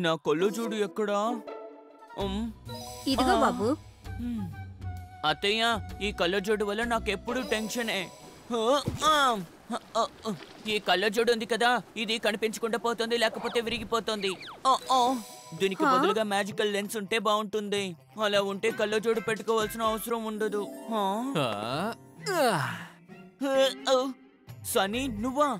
నా కళ్ళు చూడు ఎక్కడా? ఇదిగో బాబు. అత్తయ్య, ఈ కళ్ళజోడు వల్ల నాకెప్పుడు టెన్షనే. ఈ కళ్ళజోడు ఉంది కదా, ఇది కనిపించకుండా పోతుంది, లేకపోతే విరిగిపోతుంది. దీనికి బదులుగా మ్యాజికల్ లెన్స్ ఉంటే బాగుంటుంది. అలా ఉంటే కళ్ళజోడు పెట్టుకోవాల్సిన అవసరం ఉండదు. సన్నీ, నువ్వా?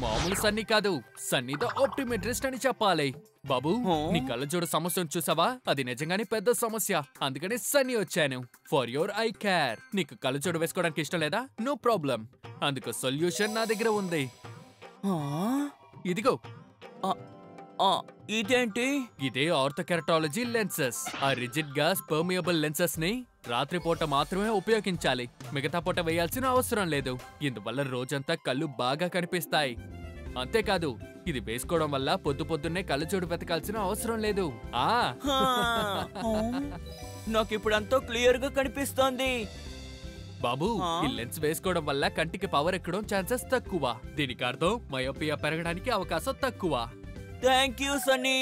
మామూలు సన్నీ కాదు, సన్నీ ద ఆప్టిమెట్రిస్ట్ అని చెప్పాలి. బాబు, నీ కళ్ళజోడు సమస్యను చూసావా? అది నిజంగానే పెద్ద సమస్య. అందుకని సన్నీ వచ్చాను. For your I care. నీకు కళ్ళజోడు వేసుకోవడానికి ఇష్టం లేదా? No problem. అందుకు సొల్యూషన్ నా దగ్గర ఉంది. ఇదిగో. ఇదేంటి? ఇదే ఆర్థోకెరటాలజీ లెన్సెస్. ఆ రిజిడ్ గ్యాస్ పర్మియబుల్ లెన్సెస్ ని రాత్రిపూట మాత్రమే ఉపయోగించాలి. మిగతా పూట వేయాల్సిన అవసరం లేదు. ఇందువల్ల రోజంతా కళ్ళు బాగా కనిపిస్తాయి. అంతేకాదు, ఇది వేసుకోవడం వల్ల పొద్దున్నే కళ్ళజోడు వెతకాల్సిన అవసరం లేదు. నాకిప్పుడు అంతా క్లియర్ గా కనిపిస్తోంది. బాబు, ఈ లెన్స్ వేసుకోవడం వల్ల కంటికి పవర్ ఎక్కడం ఛాన్సెస్ తక్కువ. దీనికి అర్థం మయోపియా పెరగడానికి అవకాశం తక్కువ. Thank you Sunny.